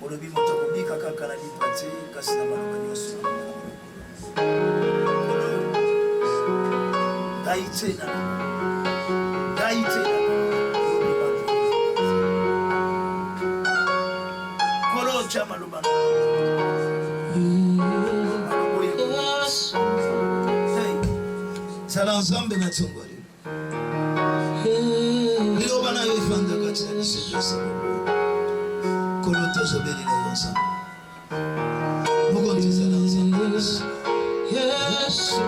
olobi moto kobika kaka na lipati kasi na maloba nyonso daitena kolocha maloba zala nzambe na tsongoli liloba na yo efanda kati na biso kolo tozobelela yo nzambe moko tozala nzambe Yesu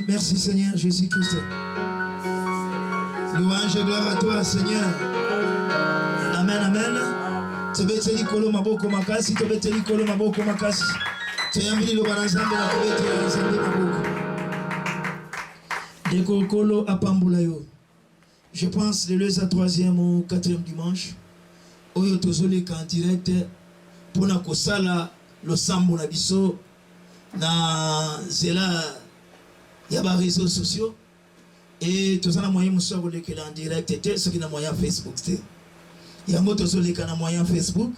Merci Seigneur Jésus-Christ. Louange et gloire à toi Seigneur. Amen, amen. Tobeteli kolo maboko makasi, tobeteli kolo maboko makasi. Toyambili lo banazambe na tobeteli nzambe maboko. Deko kolo apambula yo. Je pense de le 3e ou 4e dimanche. Oyo tozoleka en direct pour na kosala lo sambo na biso na zela il y a des réseaux sociaux et tous les moyens sont en direct et ceux qui ont moyen Facebook. Il y a des moyens Facebook,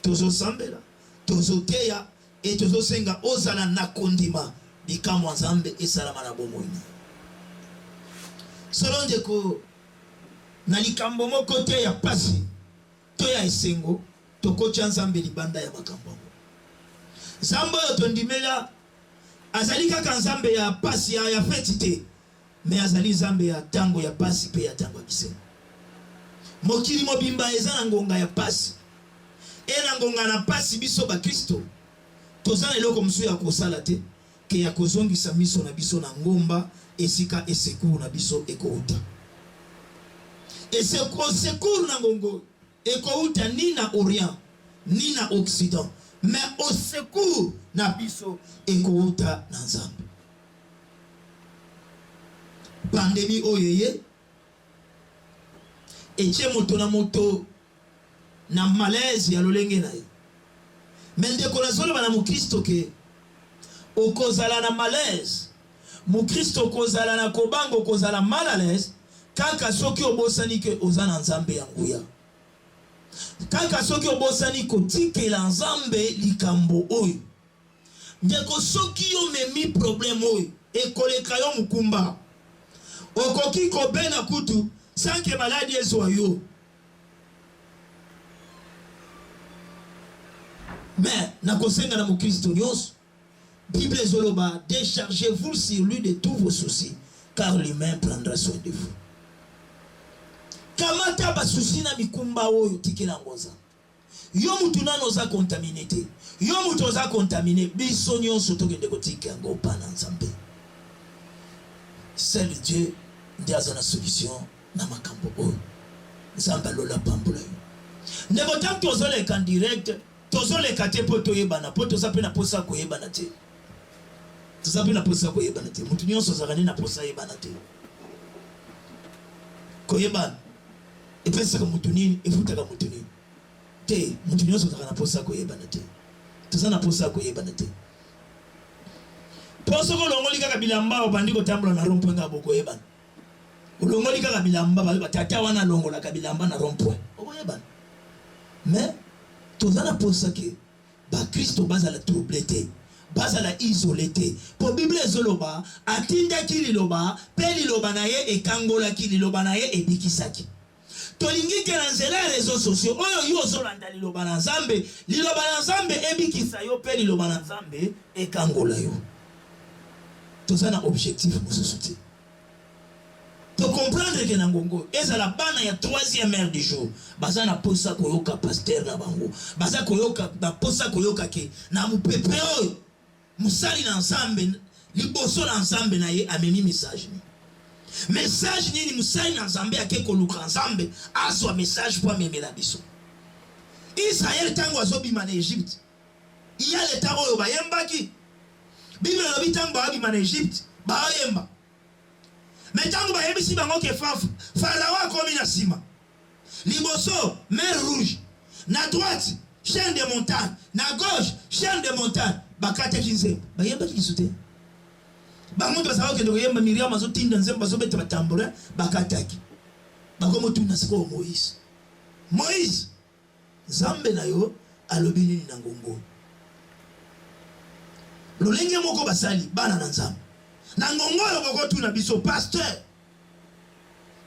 tous ensemble, tous teya et tous senga ozala nakondima bikamo nzambe esalama na bomoi. Selon Deko na likambo moko te ya pasi to ya esengo to kocha nzambe libanda ya makambo. Zambo yo tondimela azali kaka nzambe ya pasi ya feti te me azali nzambe ya tango ya pasi pe ya tango ya bisengo. Mokili mobimba eza na ngonga ya pasi e na ngonga na pasi biso ba Kristo tozana eloko musu ya kosala te ke ya kozongisa miso na biso na ngomba esika esekuru na biso ekouta esekuru na ngongo ekouta ni na Orient ni na Occident mais au secours na biso ekouta na Nzambe. pandémie oyeye etie moto na moto na malaise ya lolenge na ye. Mais ndeko nazolo bana mukristo ke okozala na malaise, mukristo kozala na kobango kozala mal à l'aise kaka soki obosani ke ozana nzambe ya nguya, kaka soki obosani kotikela nzambe likambo oyo. Ndeko soki yo memi problème oyo ekoleka yo mukumba, okoki kobena kutu sanke maladi ezwa yo. Mais nakosenga na mukristo nyonso, Bible ezoloba, déchargez-vous sur lui de tous vos soucis, car l'humain prendra soin de vous. Kamata ba souci na mikumba oyo tikela ngoza. Yo mutu nano za contaminé te. Yo mutu za contaminé, biso nyonso tokende kotika yango pana nzambe. Seul Dieu ndiye azana solution na makambo oyo. Nzamba lola pambola yo. Ndeko tanto ozoleka direct, tozoleka te po toyebana, po tozape na posa koyebana te. Tozape na posa koyebana te. Mutu nyonso zakani na posa yebana te. Koyebana. Epesaka mutu nini, efutaka mutu nini. Te, mutu nyonso zakana posa koyebana te. Tozana posa koyebana te. Poso ko longoli kaka bilamba obandi kotambola na rond-point nga bokoyebana. Olongoli kaka bilamba batata wana longola ka bilamba na rond-point. Okoyebana. Mais tozana posa ke ba Kristo bazala troublé, bazala isolé. Po Bible ezoloba atinda ki liloba pe liloba na ye ekangola ki liloba na ye ebikisaki. Tolingi ke na nzela réseaux sociaux oyo yo zolanda liloba na nzambe ebikisa yo pe liloba na nzambe ekangola yo. Tozana objectif mosusu te. To comprendre que nangongo ezala bana ya 3e heure du jour bazana posa koyoka pasteur na bango, baza koyoka na posa koyoka ke na mupepe oyo musali na nzambe liboso na nzambe na ye amemi message nini musali na nzambe ake koluka nzambe azwa message po amemela biso. Israël tango azobima na Egypte iya leta oyo bayembaki Bible lobi tango babima na Egypte bayemba. Mais tango bayebisi bango ke Pharaon akomi na sima liboso mer rouge, na droite chaîne de montagne, na gauche chaîne de montagne, bakataki nzembo bayembaki kisute bango bazala ke ndoyemba Miriam azotinda nzembo bazobeta batambora bakataki bakomo tuna siko Moïse Zambe na yo alobi nini na ngongo lolenge moko basali bana na nzambe na ngongo yo boko tuna biso pasteur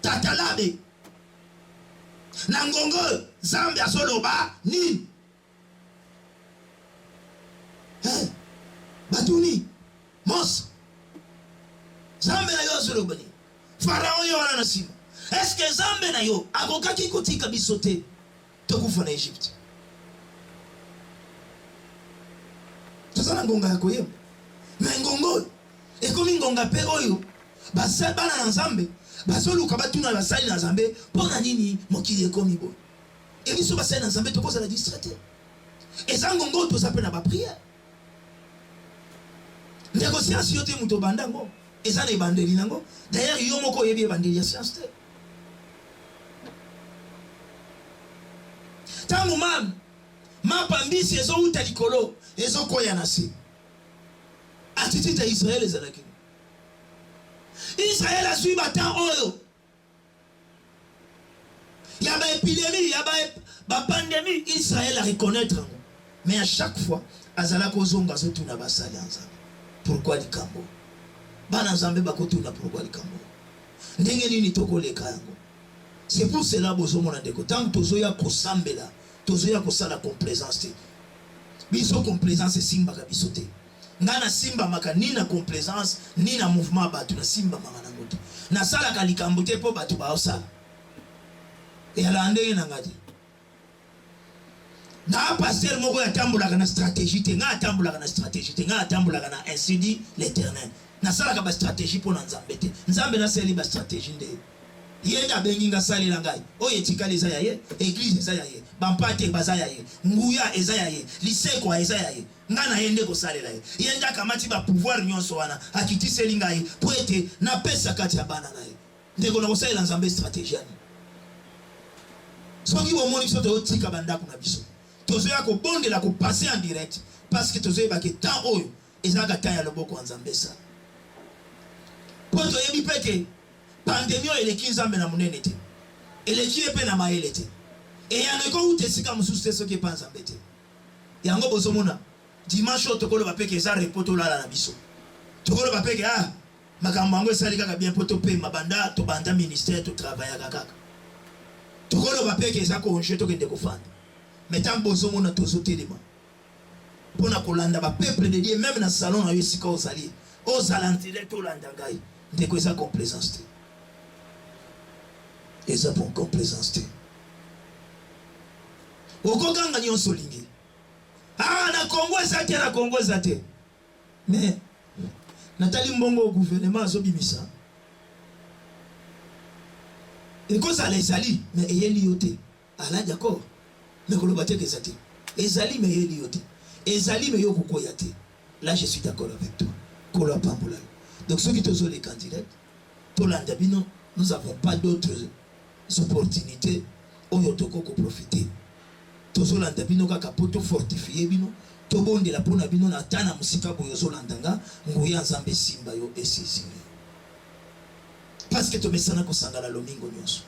tatalabe na ngongo Zambe asoloba nini batuni mos Zambe na yo asoloba nini Pharaon yo wana na sima. Est-ce que Zambe na yo akokaki kotika biso te tokufa na Egypte? Tozana ngonga ya koyemba mais ngongo ekomi ngonga pe oyo basa bana na nzambe bazoluka batuna basali na nzambe pona nini mokili ekomi bo ebiso basali na nzambe tokoza la distraite eza ngongo tozape na ba prière ndeko science yote muto bandango eza na ebandeli nango. D'ailleurs yo moko yebi ebandeli ya science te tangu mapambisi ezo uta likolo ezo koya na si attitude ya Israël ezalaki Israël a suivi batan oyo ya ba épidémie ya ba pandémie Israël a reconnaître ngo mais à chaque fois azala kozonga zotuna basali nzambe. Pourquoi likambo bana nzambe bakotuna pourquoi likambo ndenge nini tokoleka yango? C'est pour cela bozomona ndeko tant tozoya kosambela tozoya kosala complaisance te biso complaisance simba ka biso te ngana simba maka ni na complaisance ni na mouvement batu na simba maka na ngoto na sala ka likambo te po batu ba osala e ala ndenge na ngati na pasteur moko ya tambola na stratégie te nga tambola na stratégie te nga tambola na ainsi dit l'Éternel na sala ka ba stratégie pour na nzambe te nzambe na seli ba stratégie nde yenda benginga sali la ngai oyo etikali eza ya ye, église eza ya ye, bampate baza ya ye, nguya eza ya ye, lisekwa eza ya ye, nga na ye nde kosalela ye. Yenda kamati ba pouvoir nyonso wana akitiseli ngai po ete napesa kati ya bana na ye. Ndeko na kosalela nzambe stratégie ani soki bomoni biso toyotika bandako na biso tozoya kobondela kopase en direct parce que tozoyebaka temps oyo ezalaka temps ya loboko ya nzambe esala po toyebi mpe ke pandemi oyo eleki nzambe na monene te, eleki ye mpe na mayele te, eyano ekouta esika mosusu te soki epa nzambe te. Yango bozomona dimanche oyo tokoloba mpe ke eza repo tolala na biso, tokoloba mpe ke makambo yango esali kaka bien mpo topema banda tobanda ministère totravaillaka kaka, tokoloba mpe ke eza konje tokende kofanda. Mais tant bozomona tozotelema mpona kolanda bapeuple de Dieu même na salon na yo esika ozali ozalantile tolanda ngai ndeko eza complaisance te, eza bon complaisance te. Okokanga nyonso olingi na Congo eza te, na Congo eza te, mais natali mbongo au gouvernement azobimisa ekozala ezali mais eyeli yo te ala d'accord. Mais koloba te ke eza te ezali mais eyeli yo te, ezali mais yo kokoya te. Là je suis d'accord avec toi koloba pambola. Donc ceux qui tozo les candidats tolanda bino, nous n'avons pas d'autres opportunités oyo toko ko profiter. Tozo landa bino kaka poto fortifier bino to bonde la pona bino na tana musika boyo zo landanga nguya nzambe simba yo esisili. Parce que to mesana ko sangala lomingo nyonso,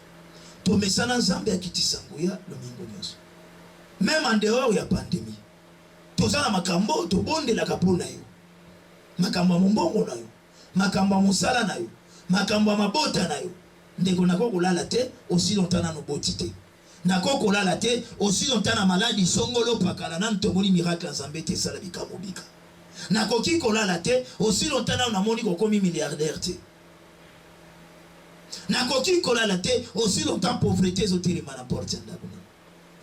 to mesana nzambe akitisa nguya lomingo nyonso. Même en dehors ya pandémie toza na makambo to bonde la kapona yo, makambo mbongo na yo, makambo musala na yo, makambo mabota na yo. Ndeko nako kolala te aussi longtemps na noboti te, nako kolala te aussi longtemps na maladi songolo pakala na ntomoni miracle nzambe te sala bikamobika, nako ki kolala te aussi longtemps na moni kokomi milliardaire te, nako ki kolala te aussi longtemps pauvreté ezotelema na porte ya ndako.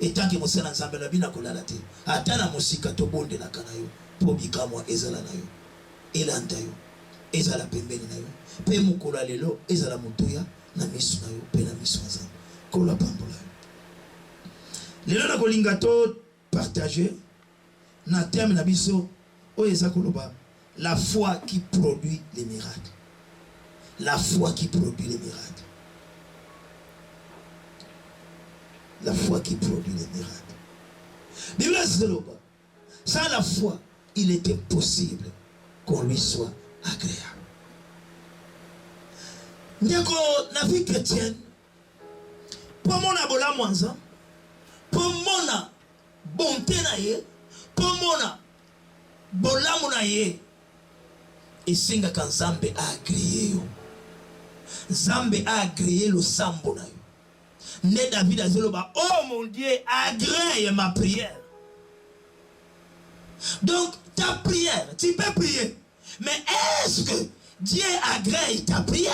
Et tant que mosala nzambe na bina kolala te ata na mosika to bondelaka na yo po bikamwa ezala na yo, elanda yo ezala pembeni na yo pe mokolo lelo ezala motoya na miso na yo pe na miso ya nzambe kola pambola yo. Lelo na kolinga to partager na terme na biso oyo eza koloba la foi qui produit les miracles, la foi qui produit les miracles, la foi qui produit les miracles. Bible Zeloba, sans la foi, il est impossible qu'on lui soit agréable. Ndeko na vie chrétienne, pour mon abola mwanza, pour mon bonté na ye, pour mon bolamu na ye, et singa quand Nzambe a agréé yo. Nzambe a agréé le sambo na yo. Né David a dit, oh mon Dieu, agrée ma prière. Donc, ta prière, tu peux prier. Mais est-ce que Dieu agrée ta prière?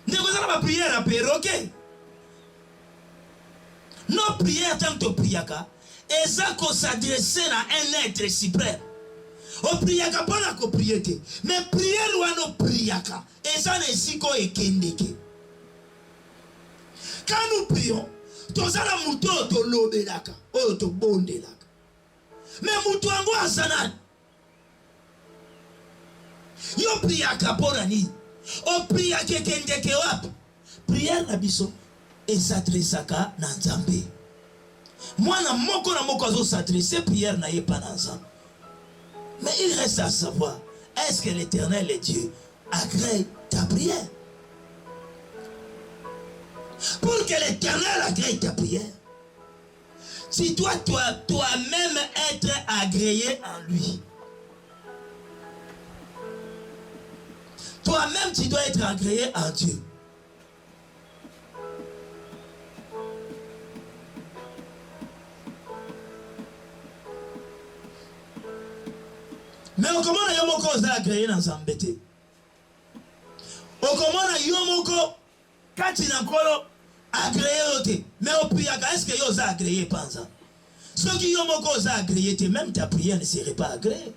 Ne vous avez pas prié à perroquet. Nos prières, tant que priaka, elles ont s'adresser à un être suprême. O priaka pas la prier. Mais prière ou à nos priaka, elles ont ainsi qu'on est kendeke. Quand nous prions, tous à la mouton, to lobelaka, oh to bondelaka. Mais mouton ango asanan. Yo priaka ponani. O priaka kendeke wap. Prière na biso et s'adressaka na Nzambe. Moi na moko azo s'adresser prière na yepa na Nzambe. Mais il reste à savoir, est-ce que l'Éternel est Dieu agrée ta prière? Pour que l'Éternel agrée ta prière, si toi-même être agréé en lui, toi-même tu dois être agréé en Dieu. Mais comment on a yomoko agréé dans Nzambe te? Comment on a yomoko kati na kolo agréé te? Mais au priaka est-ce que yo za agréé panza? Ceux qui yomoko za agréé te, même ta prière ne serait pas agréée.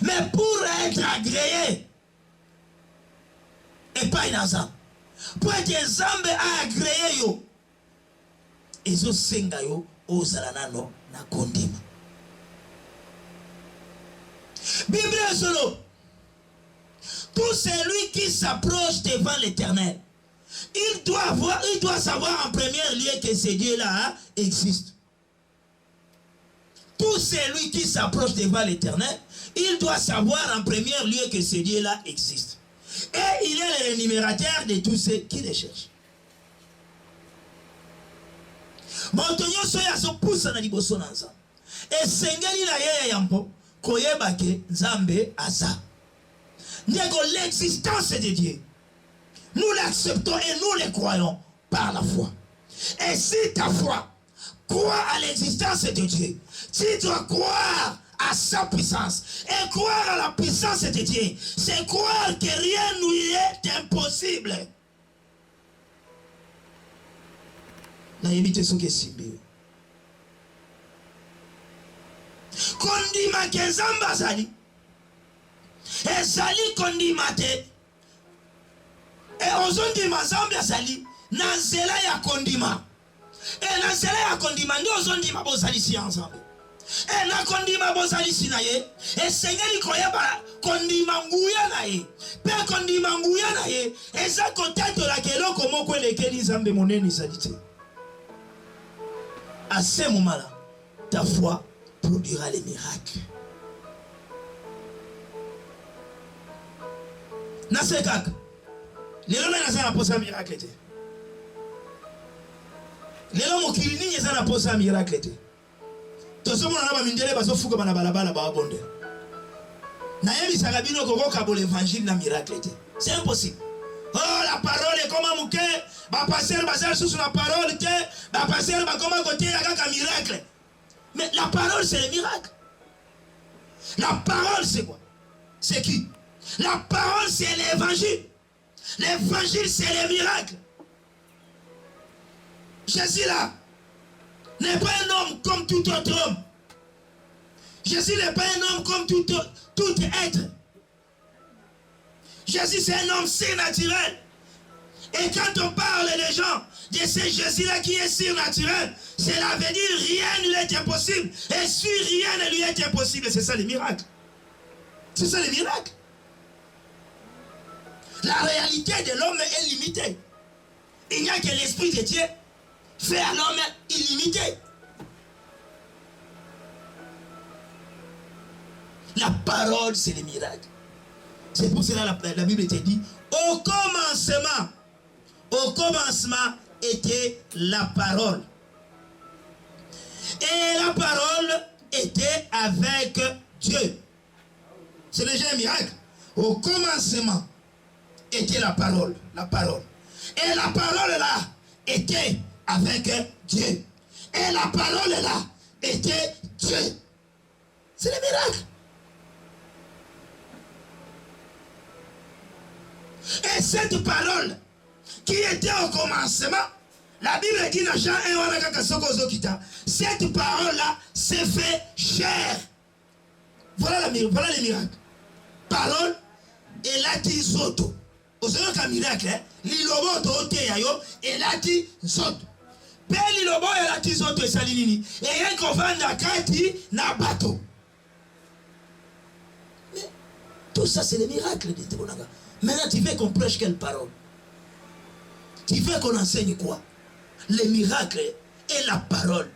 Mais pour être agréé et pas dans Nzambe, Pour être Nzambe a agréé yo. Ezo senga yo ozala nano na kondima. Bible solo. Tout celui qui s'approche devant l'Éternel, il doit savoir en premier lieu que ce Dieu-là existe. Tout celui qui s'approche devant l'Éternel, il doit savoir en premier lieu que ce Dieu-là existe. Et il est le numérateur de tous ceux qui le cherchent. Montonyo soya so poussa na liboso na Nzambe. Et sengeli na yeye yambo koyeba ke Nzambe aza. Nego l'existence de Dieu. Nous l'acceptons et nous le croyons par la foi. Et si ta foi croit à l'existence de Dieu, tu dois croire à sa puissance. Et croire à la puissance de Dieu, c'est croire que rien ne lui est impossible. Naïbite souke simbi. Kondima ke Nzambe azali. Ezali kondima te. Et ozondima Nzambe azali na nzela ya kondima. Et na nzela ya kondima ndi ozondima bozali si ensemble. Et na kondima bozali si na ye. Et sengeli koyeba kondima nguya na ye. Pe kondima nguya na ye. Eza koteto la keloko moko elekeli Nzambe monene ezali te. À ce moment-là, ta foi produira les miracles. Nasekak. Lelo na za na posa miracle te. Lelo mokili ni za na posa miracle te. Tosomo na ba mindele bazofuka bana balabala ba bonde. Na yebi sakabino kokoka bo l'évangile na miracle te. C'est impossible. Oh, la parole est comme un mouquet. Bah, passer, basé sur la parole, bah, passer, bah, comme un côté, il y a un miracle. Mais la parole, c'est le miracle. La parole, c'est quoi? C'est qui? La parole, c'est l'évangile. L'évangile, c'est le miracle. Jésus, là, n'est pas un homme comme tout autre homme. Jésus n'est pas un homme comme tout être. Jésus, c'est un homme surnaturel. Et quand on parle des gens de ce Jésus-là qui est surnaturel, cela veut dire rien ne lui est impossible. Et sur rien ne lui est impossible. C'est ça le miracle. C'est ça le miracle. La réalité de l'homme est limitée. Il n'y a que l'Esprit de Dieu fait à l'homme illimité. La parole, c'est le miracle. C'est pour cela que la Bible te dit, au commencement était la parole. Et la parole était avec Dieu. C'est déjà un miracle. Au commencement était la parole. Et la parole là était avec Dieu. Et la parole là était Dieu. C'est le miracle. Et cette parole qui était au commencement, la Bible dit dans Jean 1, cette parole-là s'est fait chair. Voilà le miracle. Parole et là dit zoto. Au second qu'un miracle, l'ilobo to yayo et là dit zoto. Pe l'ilobo et là dit zoto et salinini. Et rien qu'on va kati na bateau. Mais tout ça c'est le miracle de Tebonaga. Maintenant, tu veux qu'on prêche quelle parole? Tu veux qu'on enseigne quoi? Le miracle et la parole.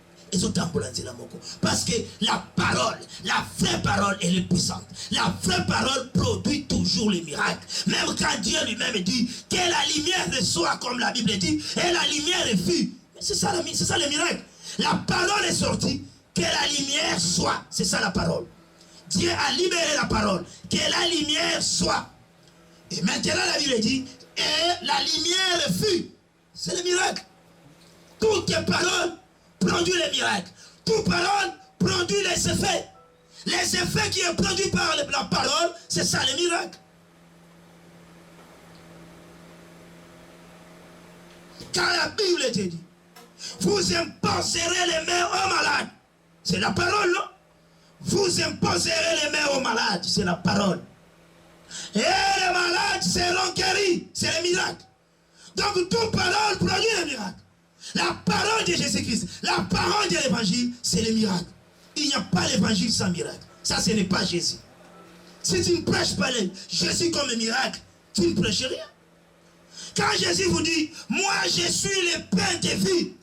Parce que la parole, la vraie parole, elle est puissante. La vraie parole produit toujours les miracles. Même quand Dieu lui-même dit que la lumière soit comme la Bible dit, et la lumière fut. C'est ça le miracle. La parole est sortie, que la lumière soit. C'est ça la parole. Dieu a libéré la parole, que la lumière soit. Et maintenant la Bible dit, et la lumière fut. C'est le miracle. Toute parole produit les miracles. Toute parole produit les effets. Les effets qui sont produits par la parole, c'est ça le miracle. Car la Bible te dit, vous imposerez les mains aux malades. C'est la parole, non? Vous imposerez les mains aux malades. C'est la parole. Et les malades seront guéris. C'est le miracle. Donc, toute parole produit le miracle. La parole de Jésus-Christ, la parole de l'évangile, c'est le miracle. Il n'y a pas l'évangile sans miracle. Ça, ce n'est pas Jésus. Si tu ne prêches pas Jésus comme un miracle, tu ne prêches rien. Quand Jésus vous dit, moi je suis le pain de vie,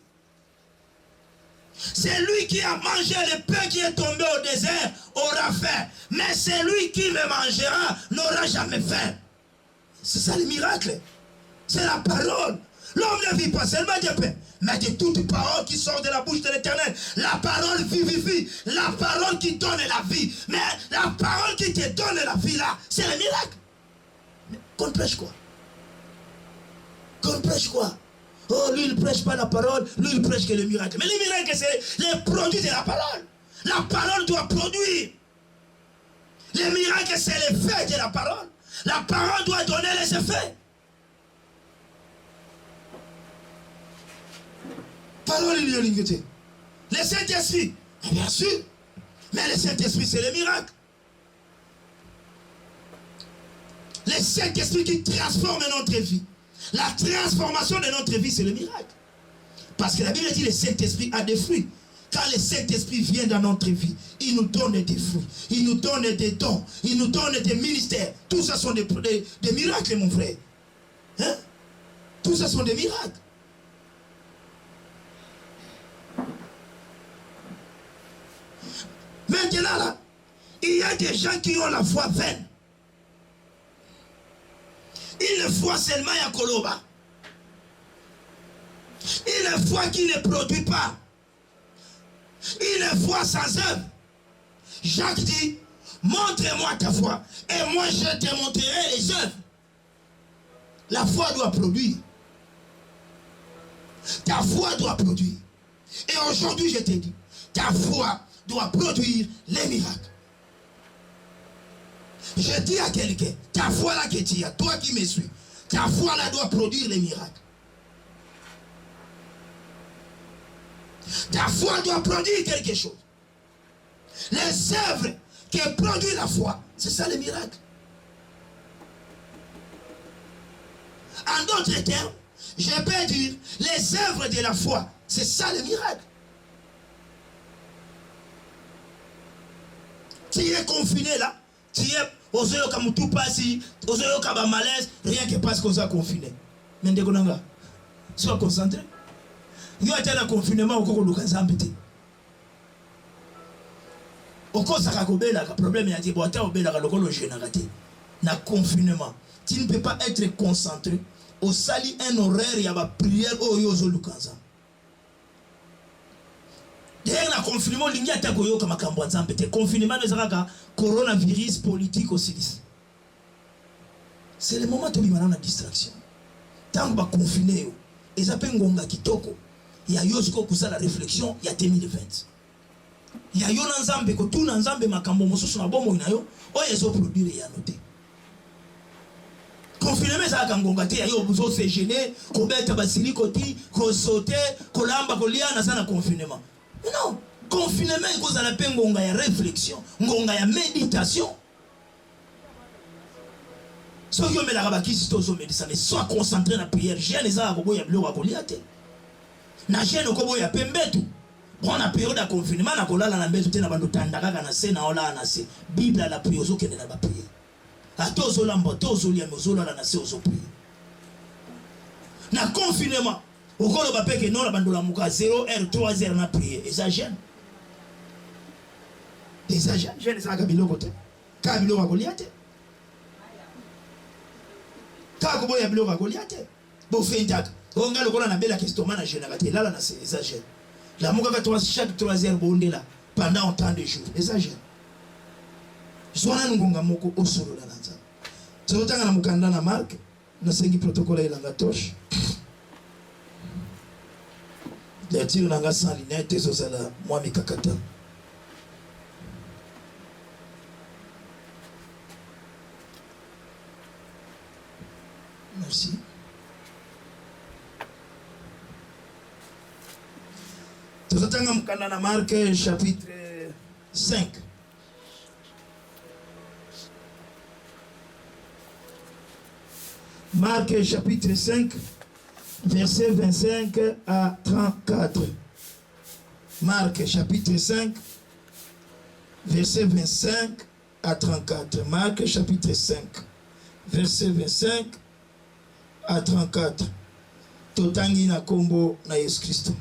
c'est lui qui a mangé le pain qui est tombé au désert, aura faim. Mais celui qui me mangera n'aura jamais faim. C'est ça le miracle. C'est la parole. L'homme ne vit pas seulement de pain, mais de toute parole qui sort de la bouche de l'Éternel. La parole vivifie. La parole qui donne la vie. Mais la parole qui te donne la vie là, c'est le miracle. Mais qu'on prêche quoi? Qu'on prêche quoi? Oh, lui, il ne prêche pas la parole, lui, il prêche que le miracle. Mais le miracle, c'est les produits de la parole. La parole doit produire. Le miracle, c'est l'effet de la parole. La parole doit donner les effets. Parole, il y a l'unité. Le Saint-Esprit, bien sûr. Mais le Saint-Esprit, c'est le miracle. Le Saint-Esprit qui transforme notre vie. La transformation de notre vie, c'est le miracle. Parce que la Bible dit que le Saint-Esprit a des fruits. Quand le Saint-Esprit vient dans notre vie, il nous donne des fruits, il nous donne des dons, il nous donne des ministères. Tout ça sont des miracles, mon frère. Hein? Tout ça sont des miracles. Maintenant, là, il y a des gens qui ont la foi vaine. Une foi seulement à Koloba. Une foi qui ne produit pas. Une foi sans œuvre. Jacques dit, montre-moi ta foi et moi je te montrerai les œuvres. La foi doit produire. Ta foi doit produire. Et aujourd'hui je te dis, ta foi doit produire les miracles. Je dis à quelqu'un, ta foi là que tu as, toi qui me suis, ta foi là doit produire les miracles. Ta foi doit produire quelque chose. Les œuvres qui produisent la foi, c'est ça le miracle. En d'autres termes, je peux dire, les œuvres de la foi, c'est ça le miracle. Tu es confiné là, tu es aux yeux comme tout passe, aux yeux comme malaise, rien que parce qu'on soit confiné. Mais ndekonanga, sois concentré. Yo atana confinement okoko lukanzambe te. Okosa kakobela ka problème ya tibo ata obela ka lokolo jena kate. Na confinement, tu ne peux pas être concentré au sali un horaire ya ba prière oyo zo lukanza. Derrière la confinement, il y a ta goyo comme makambo nzambe te. Confinement ezaka coronavirus politique aussi. C'est le moment où il y a une distraction. Tant que ba confiné yo, ezape ngonga kitoko. Il y a yosko kusa la réflexion, il y a 2020. Il y a yon nzambe ko tu nzambe makambo mosusu na bomo inayo, o yezo produire ya noté. Confinement ça kangonga te ya yo buzo se gêner, ko beta basili koti, ko sauter, ko lamba ko lia na sana confinement. Non, confinement il cause la peine ngonga ya réflexion, ngonga ya méditation. So yo me la rabaki si to zo médisa mais sois concentré na prière, j'ai les a ko ya bloka ko lia te. Na jeune ko ya pembetu. Bon na période de confinement na kolala na mbetu te na bando tandaka na se na ola na se. Bible la prière zo kende na ba prière. Ato zo lambo to zo lia zo la na se zo prière. Na confinement okolo ba peke non la bando la muka 0h 3h na prière. Et ça jeune. Et ça jeune ça ka biloko te. Ka biloko ko lia te. Ka ko boya biloko ko lia te. Bo fintaka. On a le qu'on a belle question manager na kati là na c'est exagère. La muka ka chaque 3 heures bonde là pendant autant de jours. Exagère. Swana ngonga moko osolo la nanza. Totanga na mukanda na Mark na sengi protocole ilanga toshe. Ya tiro nanga sans lunette so sala moi mikakata. Merci. Nous attendons dans Marc chapitre 5. Marc chapitre 5. Verset 25 à 34. Marc chapitre 5, verset 25 à 34. Marc chapitre 5, verset 25 à 34. Totangi na kombo na Yesu Christ.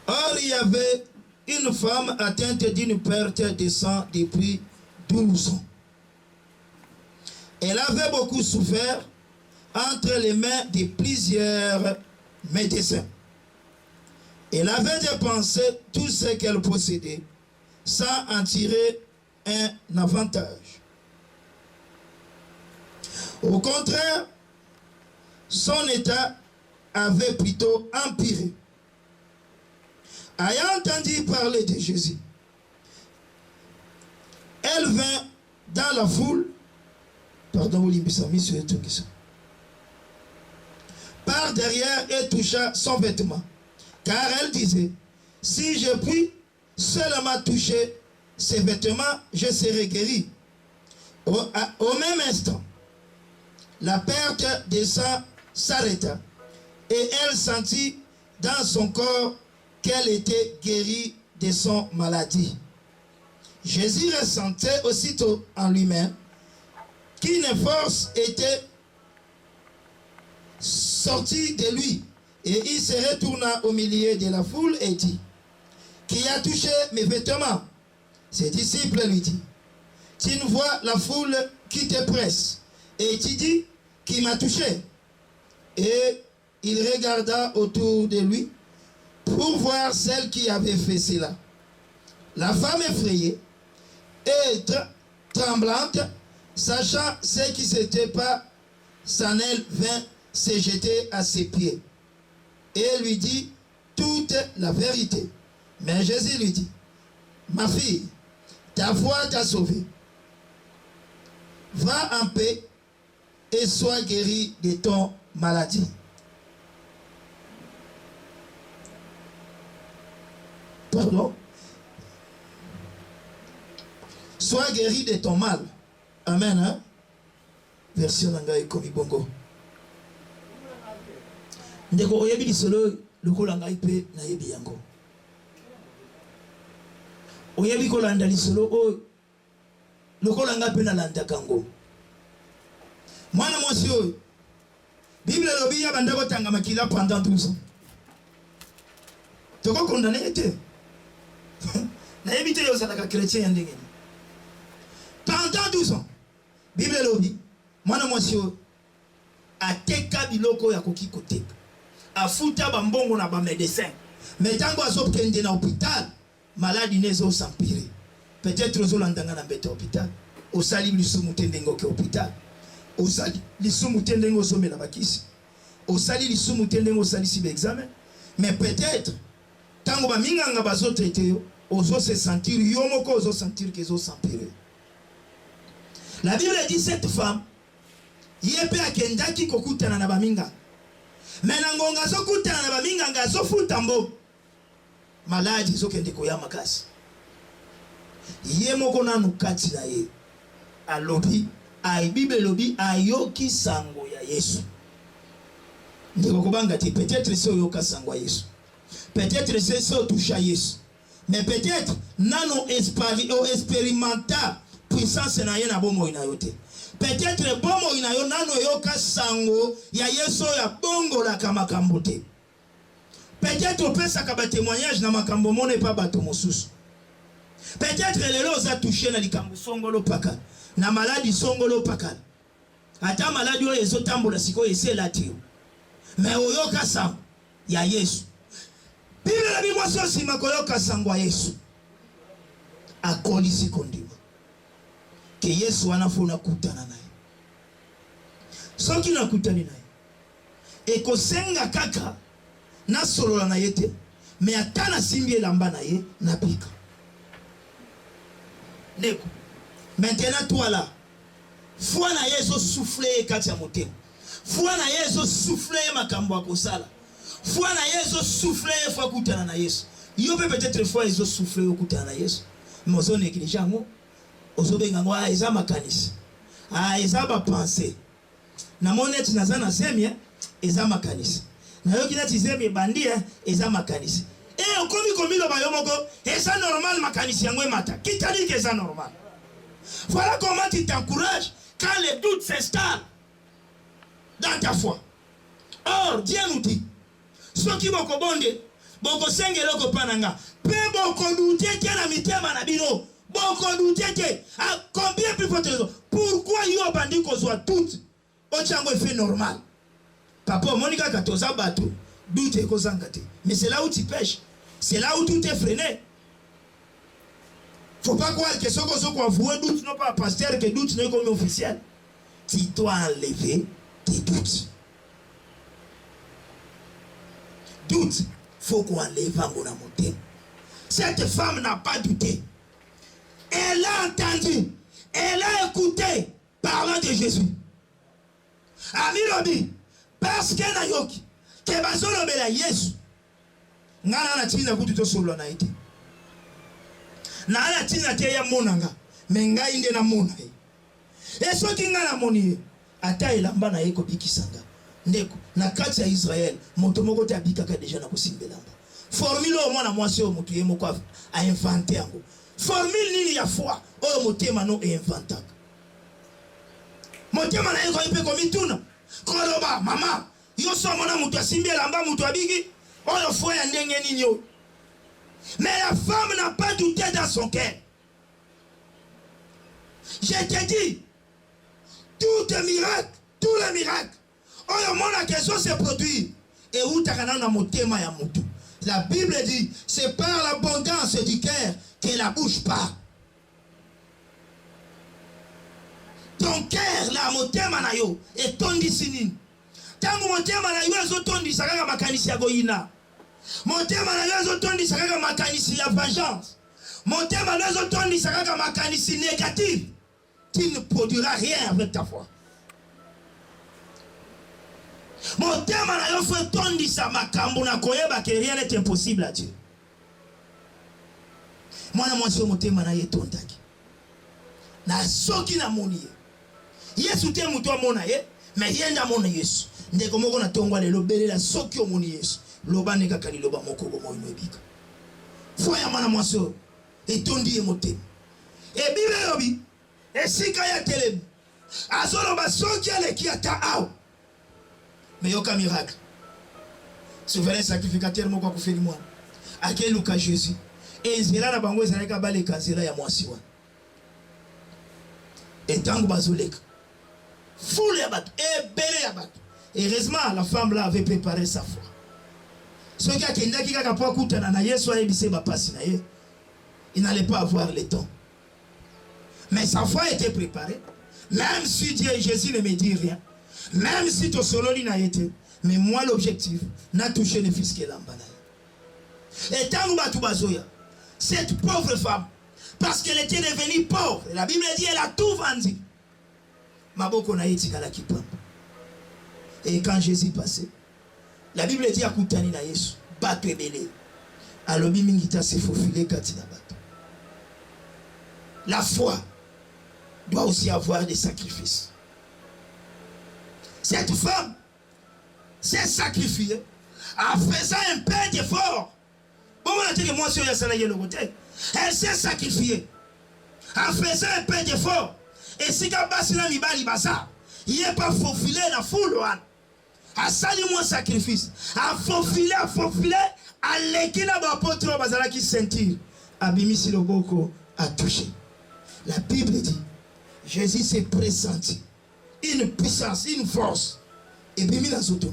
Or, il y avait une femme atteinte d'une perte de sang depuis 12 ans. Elle avait beaucoup souffert entre les mains de plusieurs médecins. Elle avait dépensé tout ce qu'elle possédait sans en tirer un avantage. Au contraire, son état avait plutôt empiré. Ayant entendu parler de Jésus, elle vint dans la foule, par derrière et toucha son vêtement. Car elle disait, si je puis seulement toucher ses vêtements, je serai guéri. Au même instant, la perte de sang s'arrêta et elle sentit dans son corps qu'elle était guérie de son maladie. Jésus ressentait aussitôt en lui-même qu'une force était sortie de lui. Et il se retourna au milieu de la foule et dit, qui a touché mes vêtements? Ses disciples lui disent, tu ne vois la foule qui te presse et tu dis, qui m'a touché? Et il regarda autour de lui pour voir celle qui avait fait cela. La femme effrayée et tremblante, sachant ce qui s'était pas, s'en elle vint se jeter à ses pieds et lui dit toute la vérité. Mais Jésus lui dit, ma fille, ta foi t'a sauvée. Va en paix et sois guérie de ton maladie. Pardon? Sois guéri de ton mal. Amen. Hein? Version Nangai Komi Bongo. Ndeko oyebi lisolo lokola ngai pe na yebi yango. Oyebi kolanda lisolo o lokola ngai pe na landa kango. Mwana mwasi oyo Bible lobi ya banda kotanga makila pendant 12 ans. Toko condamné ete. Na yebi te yo zalaka chrétien ya ndenge. Pendant 12 ans. Bible lobi mwana mwasi oyo ateka biloko ya koki koteka. Afuta bambongo na ba médecin. Mais tango azokende na hôpital, maladie nezo s'empirer. Peut-être ozolandanga na mbete hôpital. Osali lisumu tendengo ke hôpital. Osali lisumu tendengo somela bakisi. Osali lisumu tendengo osali si examen. Mais peut-être tango ba minganga bazo traiter yo, ozo se sentir yo moko ozo sentir que zo s'empirer. La Bible dit cette femme yepe akendaki kokutana na ba minganga. Mais nangonga zo kutana na ba minganga zo futambo. Maladi zo kende koya makasi. Ye moko nanu kati na ye. Alobi ai Bible lobi ayoki sango ya Yesu. Ndiko kubanga ti peut-être c'est yoka sango ya Yesu. Peut-être c'est ça toucha Yesu. Mais peut-être nano expérimenta puissance na ye na bomo ina yote. Peut-être bomo ina yo nano yoka sango ya Yesu ya bongo la kamakambo te. Peut-être opesa ka ba témoignage na makambo mone pa bato mosusu. Peut-être lelo za touché na likambo songolo paka na maladi songolo paka. Ata maladi oyo ezotambola siko esela tio. Mais oyoka sango ya Yesu. Bible la Bible so sima koyoka sango ya Yesu. Akolisi kondima. Ke Yesu anafuna kutana naye. Soki na kutani naye. Ekosenga kaka na solola na yete. Me atana simbi elamba na ye na pika. Neko. Maintenant toi là. Foi na Yesu souffler kati ya motema. Foi na Yesu souffler makambo akosala. Foi na Yesu souffler fois kutana na Yesu. Yo peut-être fois Yesu souffler kutana na Yesu. Mais ozo néglige ngo. Ozo benga ngo eza makanisi. Eza ba penser. Na monete naza na semie eza makanisi. Na yo kina tizeme bandi eza makanisi. Okomi lo bayomoko eza normal makanisi yango mata. Qui t'a dit que c'est normal? Voilà comment tu t'encourages quand les doutes s'installent dans ta foi. Or, Dieu nous dit, ceux qui vont bonde, boko sengelo ko pananga, pe boko douter que na mitema na bino, boko douter que combien plus forte raison. Pourquoi yo bandi ko soit tout au chango fait normal? Papa Monica katoza bateau, doute ko zangate. Mais c'est là où tu pêches, c'est là où tout est freiné. Faut pas croire que ceux qui sont avoués doute non pas pasteur que doute n'est comme officiel. Tu dois enlever tes doutes. Doute, faut qu'on enlève à mon amour. Cette femme n'a pas douté. Elle a entendu, elle a écouté parlant de Jésus. Ami Robi, parce qu'elle a yoki, que bazolo bela Yesu. Ngana na tina kutu solo na ite. Na ala tina te ya monanga, menga inde na mona ye. E soki ngana moni ata elamba na yeko bikisanga. Ndeko na kati ya Israël, moto moko te abikaka déjà na kosimbelamba. Formule au mwana mwasi o moto ye moko a inventé yango. Formule nini ya foi oyo motema no e inventaka. Motema na yeko ipe komituna. Koloba mama, yo so mona moto asimbelamba moto abiki oyo foi ya ndenge nini yo. Mais la femme n'a pas douté dans son cœur. Je te dis, tous les miracles, oyo mona question se produit. Et où t'as na motema ya moto. La Bible dit, c'est par l'abondance du cœur que la bouche part. Ton cœur, la motema na yo, et tondi sinin. Tango motema na yo, ezo tondi sakaka makanisi ya goyina. Motema na yo, ezo tondi sakaka makanisi ya vengeance. Motema na yo, ezo tondi sakaka makanisi négative. Tu ne produiras rien avec ta foi. Motema na yo fait tondi sa makambo na koyeba que rien n'est impossible à Dieu. Mwana mwasi yo motema na ye tondaki. Na soki na moni ye. Yesu te mutu amona ye, mais yenda mona Yesu. Ndeko moko na tongwa lelo belela soki omoni Yesu. Loba neka kali loba moko bomo inobika. Foi ya mwana mwasi yo etondi ye motema. E Bible yobi esika ya telemi. Azoloba soki aleki ata awo. Mais yoka miracle. Souverain sacrificateur moko akufeli mwana. Ake luka Jésus. Et zela na bango ezalaka baleka zela ya mwasi wana. Et tango bazoleka. Foule ya bato, ebele ya bato. Heureusement, la femme là avait préparé sa foi. Ce qui a kendaki kaka po kutana na Yesu ayebise ba pasi na ye. Il n'allait pas avoir le temps. Mais sa foi était préparée. Même si Dieu et Jésus ne me dit rien. Même si ton solo n'a été, mais moi l'objectif n'a touché le fils qu'elle a emballaye. Et tant que cette pauvre femme, parce qu'elle était devenue pauvre, la Bible dit elle a tout vendu. Maboko na eti kala kipamba. Et quand Jésus passait, la Bible dit akutani na Yesu, bato ebele. Alobi mingita se faufile kati na bato. La foi doit aussi avoir des sacrifices. Cette femme s'est sacrifiée en faisant un peu d'effort. Elle s'est sacrifiée en faisant un peu d'effort. Et si il n'est pas faufilé la foule. A sali mon sacrifice. A faufilé, à l'équina d'apôtre Bazala qui sentir. Abimisi Loboko a touché. La Bible dit, Jésus s'est pressenti. Une puissance, une force. Et bien, il a sauté.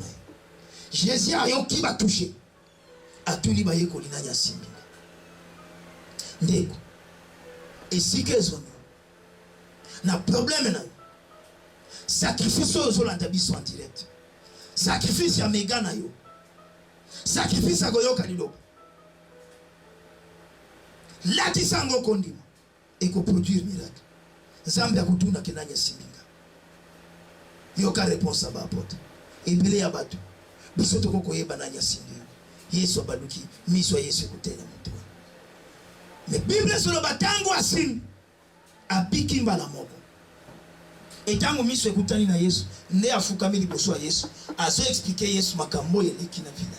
Jésus a eu qui va toucher. A tout li baye kolina nya simbi. Ndeko. Et si que zo na problème na. Sacrifice aux olanda biso en direct. Sacrifice ya mega na yo. Sacrifice ya goyoka lilo. Lati sango kondima. Et ko produire miracle. Zambi ya kutunda kenanya simbi. Yoka réponse à ba porte. Ebele ya batu. Biso toko koyeba na nya simbi. Yesu abaluki miso Yesu kutela mtu. Mais Bible sur le batango asim abiki mbala moko. etango miso ekutani na Yesu nde afukami liboso ya Yesu azo expliquer Yesu makambo eleki na vida.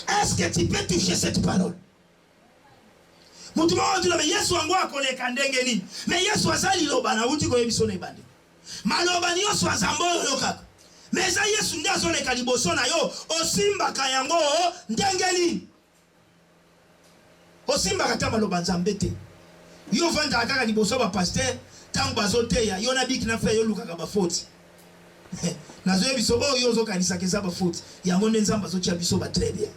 Est-ce que tu peux toucher cette parole? Mutu mwa tula me Yesu wangu akoleka ndenge nini? Me Yesu azali loba na uti ko yebiso na ibande. Maloba ni Yesu azambo yo kaka. Me za Yesu nde azoleka liboso na yo osimba kayango ndenge nini? Osimba kata maloba nzambe te. Yo vanda kaka liboso ba pasteur tangu bazoteya yo na biki na fe yo lukaka ba faute. Nazo yebiso bo yo zo kanisa keza ba faute. Yango nde nzamba zo tia biso ba très bien.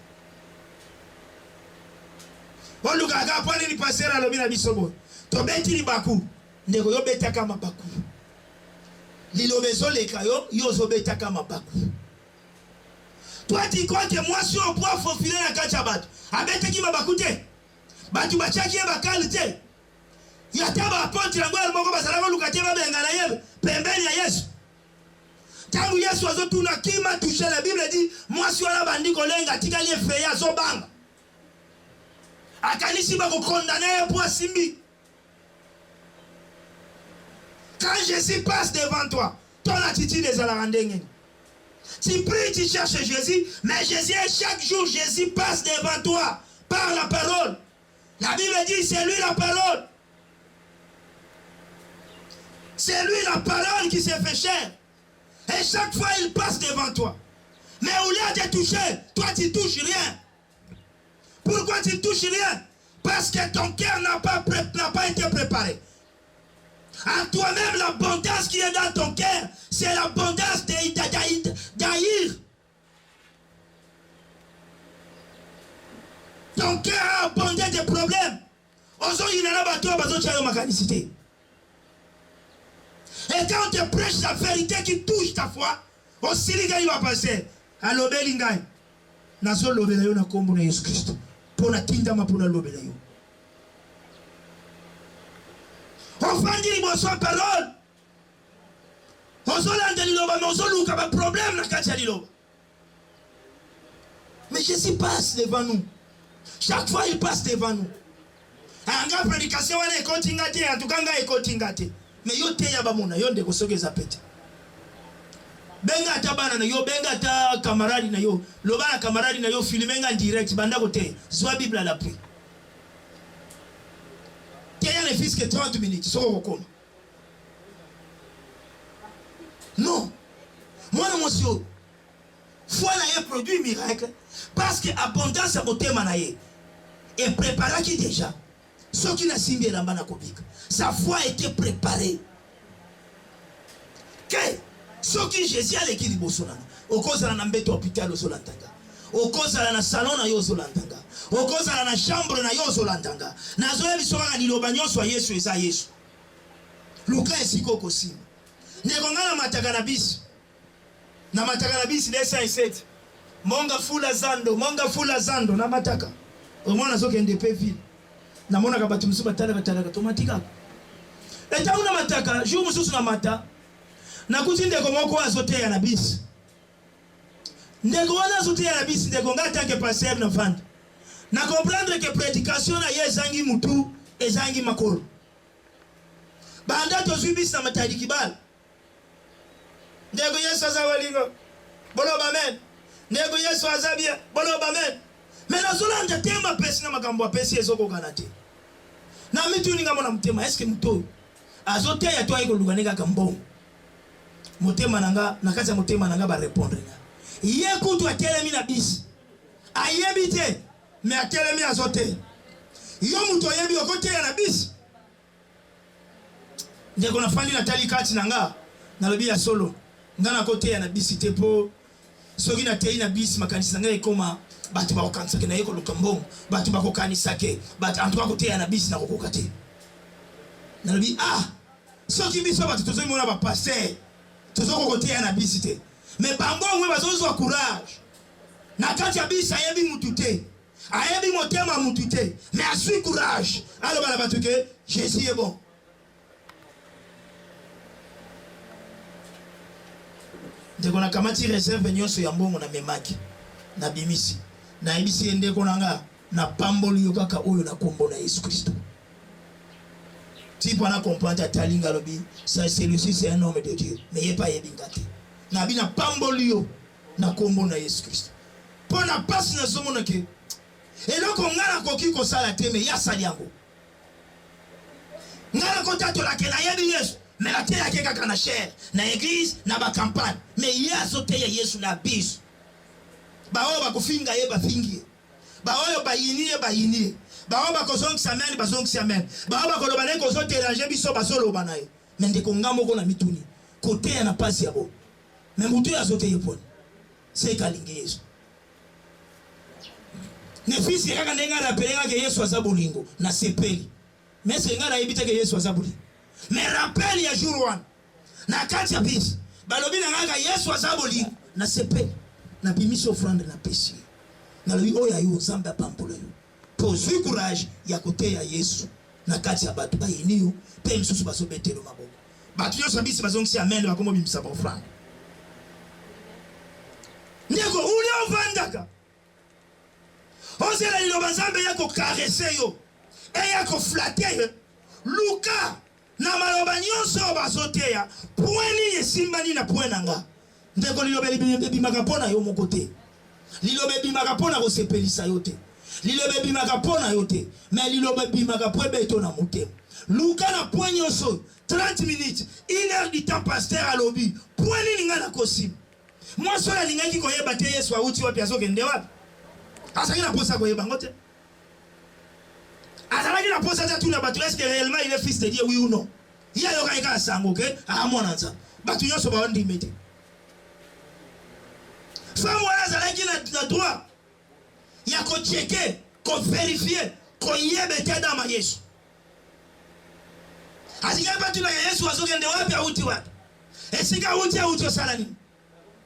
Oluka aga pwani ni pasteur alobi na biso bo. To beti ni baku. Ndeko yo beta kama baku. Lilobezo leka yo zo beta kama baku. Toi tu crois que moi si on peut faufiler na kacha batu. Abete ki baku te. Batu bachaki e bakali te. Yataba apôtre ngo moko bazala ko luka te ba benga na yebe pembeni ya Yesu. Tangu Yesu azotuna kima touché, la Bible dit moi si wala bandi kolenga tikali efeye azobanga. Akanisi ba ko condamner pour simbi. Quand Jésus passe devant toi, ton attitude est à la rendez. Tu pries, tu cherches Jésus, mais Jésus, chaque jour, Jésus passe devant toi par la parole. La Bible dit, c'est lui la parole. C'est lui la parole qui s'est fait chair. Et chaque fois, il passe devant toi. Mais au lieu de toucher, toi, tu touches rien. Pourquoi tu touches rien? Parce que ton cœur n'a pas été préparé. À toi-même, l'abondance qui est dans ton cœur, c'est l'abondance d'haïr. Ton cœur a abondé de problèmes. Et quand on te prêche la vérité qui touche ta foi, aussi les gars, il va passer. Alors, Belingai, Nazo Lobelayo na kombo na Yesu Christ. Pour la tinda ma pour la Lobelayo. On fait dire bon soit parole. On se lance dans l'oba, mais on se loue comme un problème na katia l'oba. Mais Jésus passe devant nous. Chaque fois il passe devant nous. Anga prédication wana ekotingate, en tout cas nga ekotingate. Mais yo te ya bamona, yo ndeko soke zapete. Benga ta bana na yo, benga ta camarade na yo. Loba na camarade na yo filmenga en direct banda kote. Zwa Bible à l'appui. Teya ne fils que 30 minutes, soko kokoma. Non. Moi na monsieur. Foi na ye produit miracle parce que abondance à motema na ye. Et préparé qui déjà. Ce qui n'a simbi na bana kobika. Sa foi était préparée. Que ce qui Jésus a l'équipe de Bosonana. Au cause de la nambeto hôpital au Solantanga. Au cause de la salon na yo Solantanga. Au cause de la chambre na yo Solantanga. Na zoe bisora ni lobanyo so Yesu eza Yesu. Luka esiko kosima. Nekonga na matakanabisi. Na matakanabisi desa iseti. Monga fula zando na mataka. Omwana soke ndepe ville. Na mona kabatu musuba talaka tomatika. Eta una mataka, jour mususu na mata. Na kutinde komoko azoteya na bisi. Ndeko wana azoteya na bisi ndeko ngata ke passer na vente. Na comprendre que prédication na yezangi mutu ezangi makoro. Banda to subisi na matadi kibala. Ndeko Yesu azawalingo. Bolo bamen. Ndeko Yesu azabia. Bolo bamen. Mais na zolanda tema pesi na makambo ya pesi ezoko kanate. Na mitu ninga mona mutema eske muto. Azoteya to ayiko luganeka kambo. Motema nanga nakati ya motema nanga ba répondre nga. Iye kutu atelemi na bisi. Ayebi te me atelemi azote. Yo muto yebi okote ya na bisi. Ndeko na fandi na tali kati nanga na lobi ya solo. Ngana kote ya na bisi te po soki na tei na bisi makanisa nga ekoma batu ba kokanisa ke na yeko lukambo. Batu ba kokanisa ke batu antuka kote ya na bisi na kokokate. Na lobi soki biso batu tozo mona ba passer. Tozoko kote ya na bisi te. Mais bango mwe bazozwa courage. Na kati ya bisi ayebi mutu te. Ayebi motema mutu te. Mais asui courage. Alors bala batu ke Jésus est bon. Ndeko na kamati réserve nyonso ya mbongo na memaki. Na bimisi. Na ibisi ndeko nanga na pamboli yo kaka oyo na kombo na Yesu Kristo. Si pour na comprendre talinga lobi, ça celui-ci c'est un homme de Dieu, mais il pas yebingate. Na bina pambolio na kombo na Yesu Christ. Pour na passe na somona ke. Et donc on ngala koki ko sala te mais ya sali yango. Ngala ko tato la ke na yebi Yesu, mais la te ya ke kaka na cher, na église, na ba campagne, mais ya sote ya Yesu na bis. Ba o ba kofinga ye ba fingi. Ba o ba yini ba yini. Ba ba kozong samen ba zong samen. Ba ba ko lobane ko zo déranger biso ba so lobana ye. Mais ndeko ngamo ko na mituni. Côté ya na pasi ya bo. Mais mutu ya zote yeponi. C'est kalingi Yesu. Ne fils ya kaka ndenga la pelenga ke Yesu azabulingo na sepeli. Mais c'est ngala yebita ke Yesu azabuli. Mais rappel ya jour one. Na kati ya bis. Ba lobi na ngaka Yesu azabulingo na sepeli. Na bimiso offrande na pesi. Na lobi oya yo zamba pampola yo. Pozui courage ya kote ya Yesu na kati ya batu bayini yo pe msusu baso betelo maboko batu yo sabisi bazongisi amen bakomo bimisa ba offrande ndeko uli ovandaka ozela liloba nzambe yako karese yo e yako flate yo luka na maloba nyonso bazoteya pweni yesimbani na pwenanga ndeko liloba ebimaka mpona yo moko te liloba ebimaka mpona kosepelisa yo te liloba bimaka pona yote mais liloba bimaka po beto na motema luka na point nyonso 30 minutes 1 heure du temps pasteur alobi point nini nga na kosim moi sola lingaki koyeba te Yesu auti wapi azokende wapi asaki na posa koyeba ngote azalaki na posa ta tuna bato est-ce que réellement il est fils de Dieu oui ou non il y a yoka ika sango ke amona nza bato nyonso ba ndi mete femme wala azalaki na droit ya ko checker, ko vérifier, ko yebe te dama Yesu. Asika batu na Yesu azogende wapi auti wapi. Esika auti osala nini.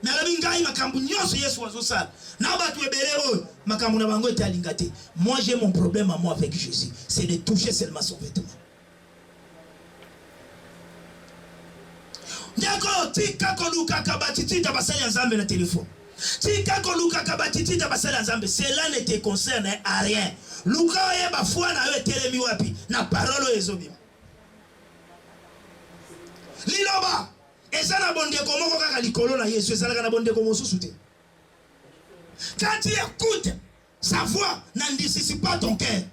Mais alabi ngai makambu nyonso Yesu azosala. Na batu ebele makambu na bango etalinga te. Moi j'ai mon problème à moi avec Jésus, c'est de toucher seulement son vêtement. Ndako tika ko luka kabatiti tabasali nzambe na téléphone. Tika ko luka kabatiti tabasala nzambe, cela ne te concerne à rien. Luka ye ba foi na yo etelemi wapi na parole ezobima. Liloba ezana bonde ko moko kaka likolo na Yesu ezala na bonde ko mosusu te. Quand tu écoutes sa voix, n'anticipe pas ton cœur.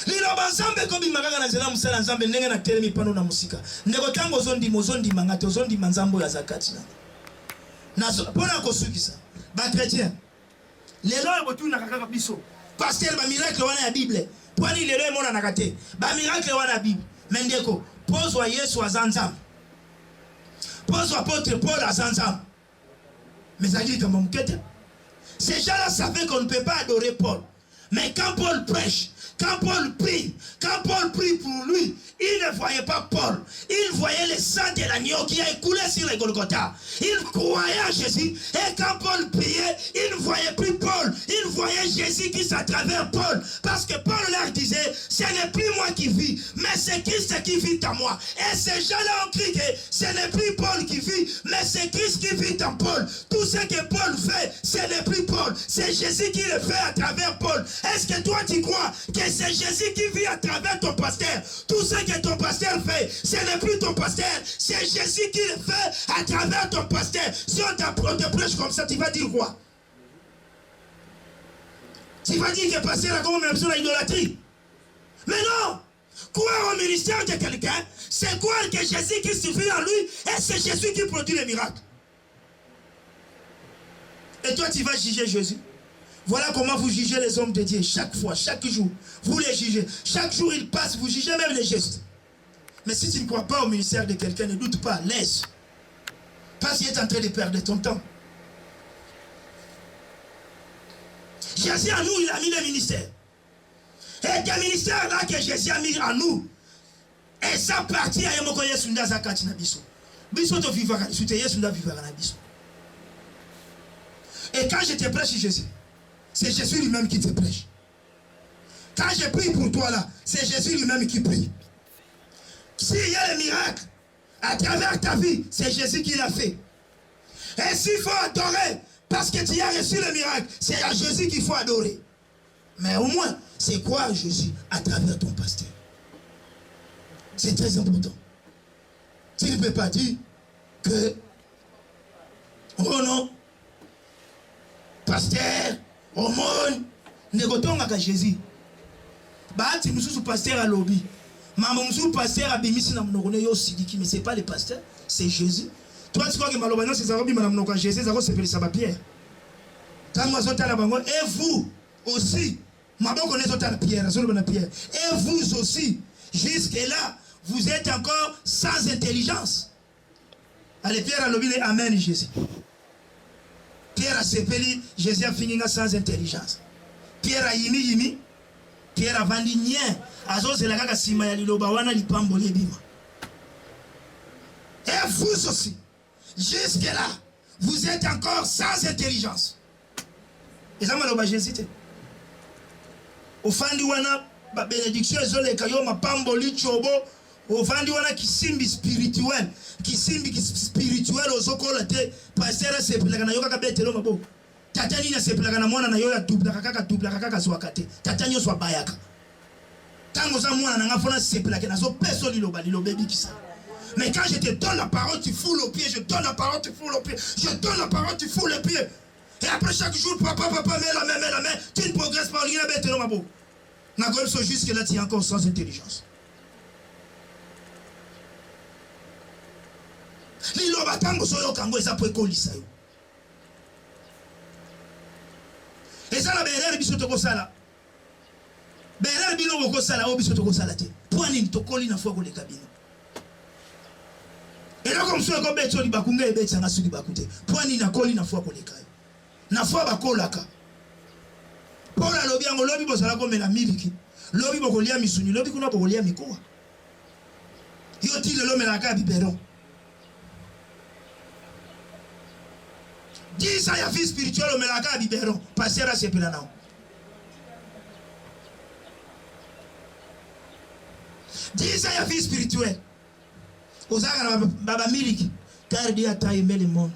Liloba nzambe ko bimaka na nzela musala nzambe ndenge na telemi pano na musika ndeko tango zondi mangate zondi manzambo ya zakati na so pona ko sukisa ba chrétien lelo botu na kaka biso pasteur ba miracle wana ya bible poni lelo mona na kate ba miracle wana ya bible mendeko pozwa Yesu azanzam pozwa apôtre Paul azanzam mais ça dit comme mkete ces gens-là savaient qu'on ne peut pas adorer Paul, mais quand Paul prêche, quand Paul prie pour lui, il ne voyait pas Paul. Il voyait le sang de l'agneau qui a écoulé sur le Golgotha. Il croyait à Jésus. Et quand Paul priait, il ne voyait plus Paul. Il voyait Jésus qui à travers Paul. Parce que Paul leur disait, ce n'est plus moi qui vis, mais c'est Christ qui vit en moi. Et ces gens-là ont crié, ce n'est plus Paul qui vit, mais c'est Christ qui vit en Paul. Tout ce que Paul fait, ce n'est plus Paul. C'est Jésus qui le fait à travers Paul. Est-ce que toi tu crois que c'est Jésus qui vit à travers ton pasteur? Tout ce que ton pasteur fait, ce n'est plus ton pasteur, c'est Jésus qui le fait à travers ton pasteur. Si on te prêche comme ça, tu vas dire quoi? Tu vas dire que pasteur a comme même sur l'idolâtrie. Mais non! Croire au ministère de quelqu'un, c'est croire que Jésus qui suffit en lui et c'est Jésus qui produit les miracles. Et toi, tu vas juger Jésus. Voilà comment vous jugez les hommes de Dieu chaque fois, chaque jour. Vous les jugez. Chaque jour, ils passent, vous jugez même les gestes. Mais si tu ne crois pas au ministère de quelqu'un, ne doute pas, laisse. Parce qu'il est en train de perdre ton temps. Jésus en nous, il a mis le ministère. Et des ministères là que Jésus a mis en nous. Et ça partit à Yamoko Yesunda Zakati Nabiso. Biso to vivara, sute Yesunda vivara Nabiso. Et quand je te prêche Jésus, c'est Jésus lui-même qui te prêche. Quand je prie pour toi là, c'est Jésus lui-même qui prie. S'il y a le miracle à travers ta vie, c'est Jésus qui l'a fait. Et s'il faut adorer, parce que tu as reçu le miracle, c'est à Jésus qu'il faut adorer. Mais au moins, C'est quoi Jésus à travers ton pasteur? C'est très important. Tu ne peux pas dire que, oh non, pasteur, aumône, négotonga Jésus. Bahati mususu pasteur à lobby. Maman mususu pasteur à bimisi na mnogone yo sidiki, mais c'est pas le pasteur, c'est Jésus. Toi tu crois que malobano c'est ça robi na mnoka Jésus, ça c'est pelisa ba Pierre. Tango azota la bango et vous aussi. Mabon connaît autant la Pierre, Pierre. Et vous aussi, jusque-là, vous êtes encore sans intelligence. Allez, Pierre a lobby, amen, Jésus. Pierre a sepeli, Jésus a fini sans intelligence. Pierre a yimi, Pierre a vendu nien. Azo c'est la kaka sima ya liloba wana lipambo lebima. Et vous aussi, jusque-là, vous êtes encore sans intelligence. Et ça m'a loba Jésus. Ofandi wana ba bénédiction ezoleka yo mapambo lichobo ofandi wana kisimbi spirituel ozokola te pasteur sepelaka na yo kaka betelo mabo tatani na sepelaka na mwana na yo ya double kaka swakate tatani so bayaka tango za mwana na ngafona sepelaka na zo peso liloba lilobebi kisa. Mais quand je te donne la parole tu fous le pied, je donne la parole tu fous le pied, je donne la parole tu fous le pied. Et après chaque jour, papa, mets la main, tu ne progresses pas, rien à mettre mabo. N'a pas juste que là, tu es encore sans intelligence. Les lobatango soyo kango, ils apprennent qu'on lit ça. Et ça, la berère, bisotoko sala. Berère, biloko sala, ou bisotoko sala. Point ni tokoli na fois qu'on les cabines. Et là, comme ça, comme bête, on dit bakunga et bête, ça n'a pas coûté. Point ni na koli na fois qu'on les cabines. Na fois bakolaka pour la lobby en lobby bosala comme la miliki lobby bokolia misuni lobby kuna bokolia mikoa yoti le lome la ka biberon dis ça ya vie spirituelle me la ka biberon passer à ce plan non dis ça ya vie spirituelle osaka baba miliki car Dieu a aimé le monde.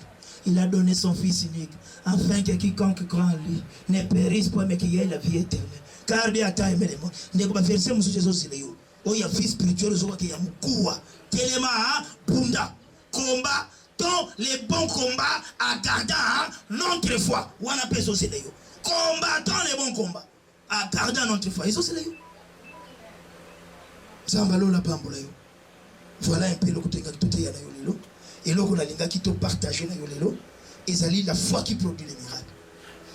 Il a donné son fils unique, afin que quiconque croit en lui ne périsse pas, mais qu'il y ait la vie éternelle. Car Dieu a tant aimé le monde. Ne pas faire ça, monsieur Jésus, c'est le oh, il y a fils spirituel, il y a Moukoua, Téléma, Bunda, combat, dont les bons combats à gardant notre foi. Ou on appelle ça, c'est le combattons les bons combats à gardant notre foi. Et ça, c'est le Zambalo la pambola. Voilà un peu le côté de tout est et là, on a les qui te partagent la foi qui produit les miracles.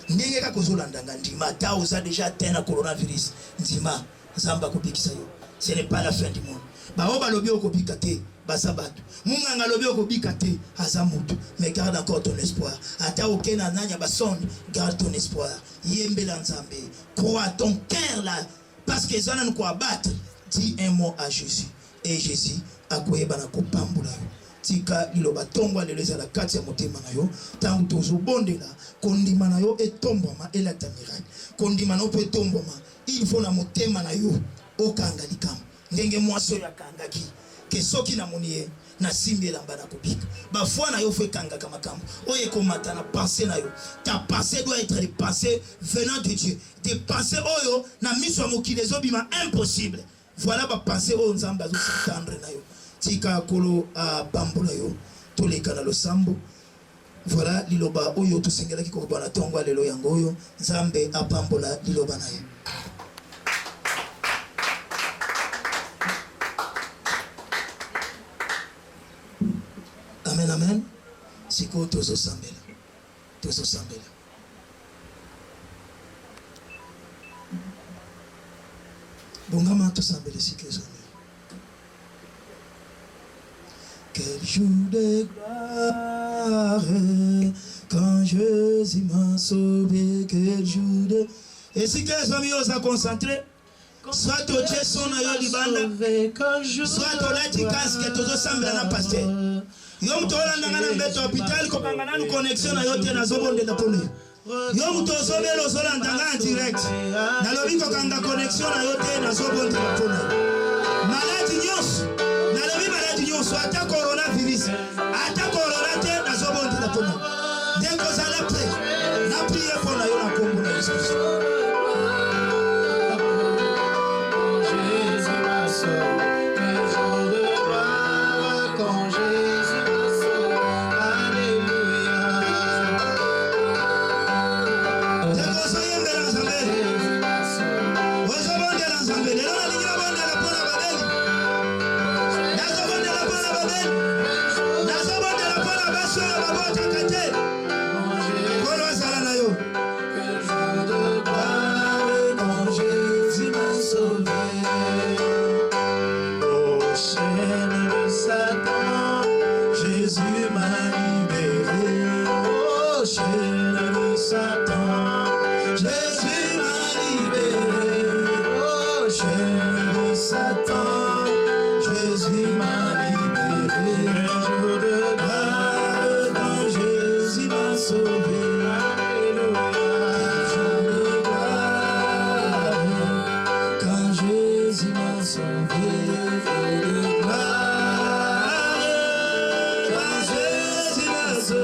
Ndenge ka kozolanda ndima ta oza déjà atteint le coronavirus ndima zamba kopikisa yo. Ce n'est pas la fin du monde. Ba oba lobi okobika te basabatu. Munganga lobi okobika te azamutu. Mais garde encore ton espoir. Ata okena nanya basonde, garde ton espoir. Yembela nzambe. Crois ton cœur là parce que ça nous quoi battre. Dis un mot à Jésus et Jésus akoyeba na kopambula yo. Tika liloba tongwa lelo ezala kati ya motema na yo tangu tozobondela kondima na yo etombwama elata miracle kondima na yo etombwama il faut na motema na yo okanga likambo ndenge mwasi oyo akangaki ke soki na moni ye na simbi elamba na kobika bafwa na yo fo ekangaka makambo oyo ekomata na pensée na yo. Ta pensée doit être des pensées venant de Dieu, des pensées oyo na miso ya mokili ezobima impossible. Voilà ba pensée oyo nzambe azosatendre na yo. Tika kolo a bambola yo toleka na losambo. Voilà liloba oyo tosengela ki ko bana tongwa lelo yango oyo nzambe a bambola liloba na ye. Amen amen. Siko tozo sambela. Tozo sambela. Bongama to sambela siko sambela. Quel jour de gloire quand Jésus m'a sauvé, quel jour de... Et si les amis osent concentrer, soit au Dieu son ayo libanda, soit au lati casque, tout ensemble na pasteur. Yom to la ngana mbeto hôpital ko kangana nu connexion ayo te na zobonde da pole. Yom to zobelo zola ndanga direct. Na lobi ko kanga connexion ayo te na zobonde da pole. Maladi nyos. Na lobi maladi nyos ata coronavirus. Ata corona te na zobonde da pole. Deko zala pre. Na prier pour na yo na kombo na Jésus. chaînes de Satan, Jésus m'a libéré. Un jour de gloire, quand Jésus m'a sauvé. Un jour de gloire, quand Jésus m'a sauvé. Un jour de gloire, quand Jésus m'a sauvé.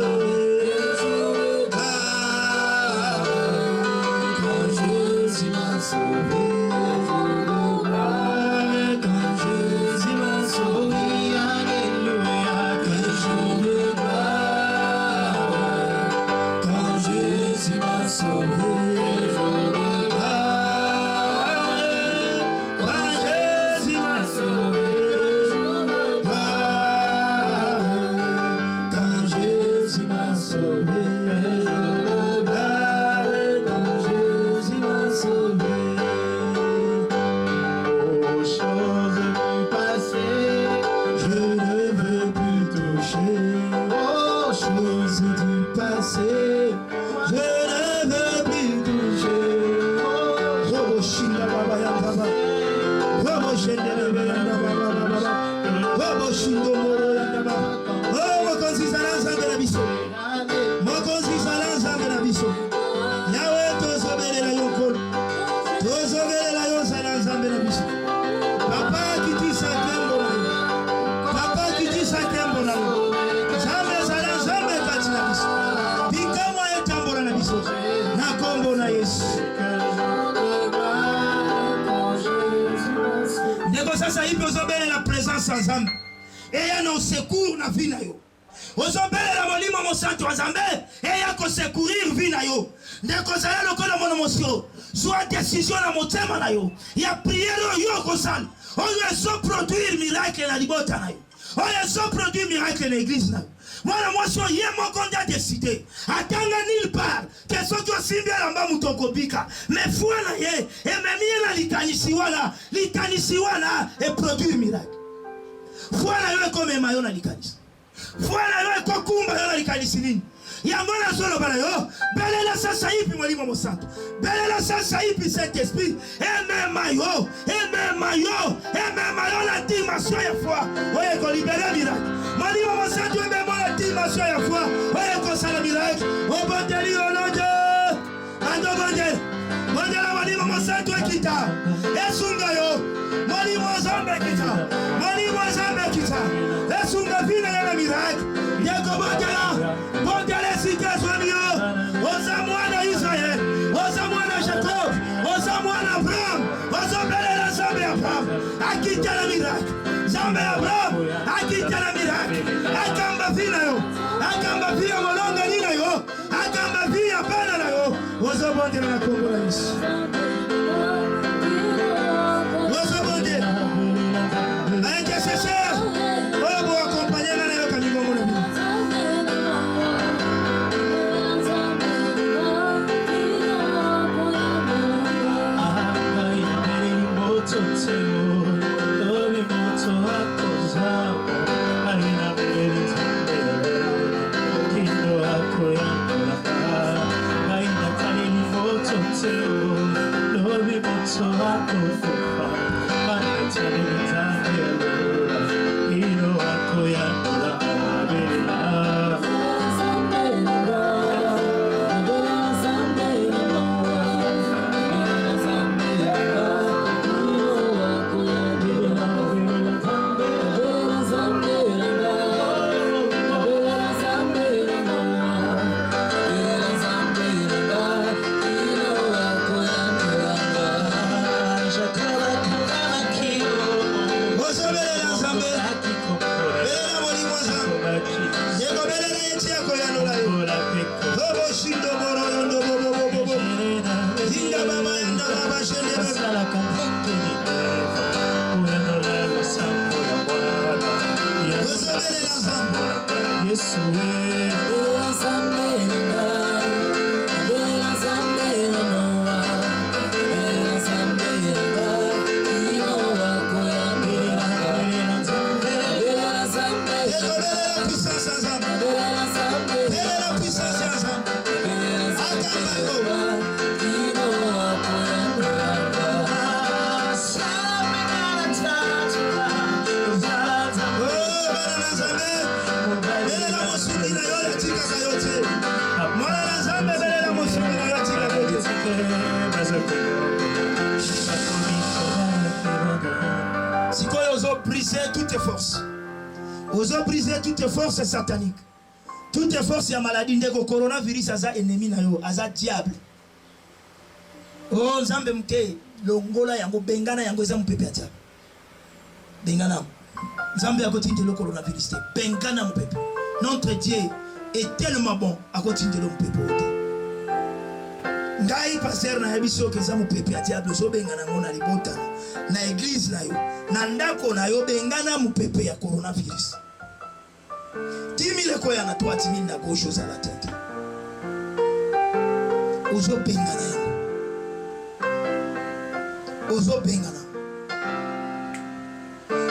Eya na secours na vie na yo. Ozobelela molimo mosantu wa Nzambe eya ko secourir vie na yo. Ndeko zala lokola mono mosio. Soit décision na motema na yo. Ya prière yo ko sala. Oyo so produire miracle na libota na yo. Oyo so produire miracle na église na yo. Mwana mwasio ye moko nda décider. Atanga nulle part. Que soki osimbia lamba mutokobika. Mais foi na ye ememie na likanisi wana et produire miracle. Foi na yo comme mayo na likanisi. Foi na yo ko kumba yo na likanisi nini? Yango na solo bana yo. Belela sasa hivi mwalimu mosantu. Belela sasa hivi cet esprit. Eme mayo la dimension ya foi. Oye ko libérer miracle. Mwalimu mosantu eme mo la dimension ya foi. Oye ko sala miracle. Obondeli onoje. Ando bonde. Bonde la mwalimu mosantu ekita. Esunga yo. Mwalimu Nzambe kita. Esunga vina yana miracle. Yeko bondela situation yo. Oza mwana Israël, oza mwana Jacob, oza mwana Abraham, oza belela Nzambe Abraham. Akita la miracle. Nzambe Abraham, akita la miracle. Akamba vina yo. Akamba via molonga nina yo. Akamba via bana na yo. Oza bondela na Kongo la Yesu. Ozo briser toutes les forces. Ozo briser toutes les forces sataniques. Toutes les forces ya maladie ndeko coronavirus aza ennemi na yo, aza diable. Oh nzambe mke longola yango bengana yango eza mpepe ya diable. Bengana. Nzambe akotinde le coronavirus te. Bengana mpepe. Notre Dieu est tellement bon akotinde le mpepe. Ngai pasteur na yabiso keza mpepe ya diable so bengana ngona libota na église na yo. Na ndako na yo bengana mpepe ya coronavirus. 10 000 koya na 3 000 na gauche à la tête. Ozo bengana yango. Ozo bengana.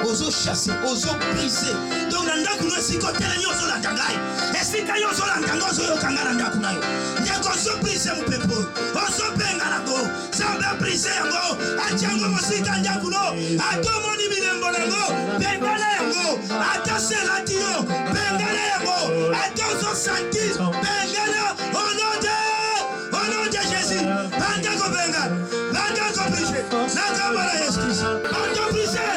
Ozo chasser, ozo briser. Donc na ndako no sikote na nyoso la tangai. Esika nyoso la tango zo yo kangana ndako na yo. Ndako zo briser mu pepo. Ozo bengana go. Samba briser yango. Achango mosika ndako no. Atomo ni bilembo nango. Bengana yango. Atase latio. Bengana yango. Atozo santis. Bengana au nom de Jésus. Banda go bengana. Banda go briser. Nakamba Yesu Christ. Banda briser.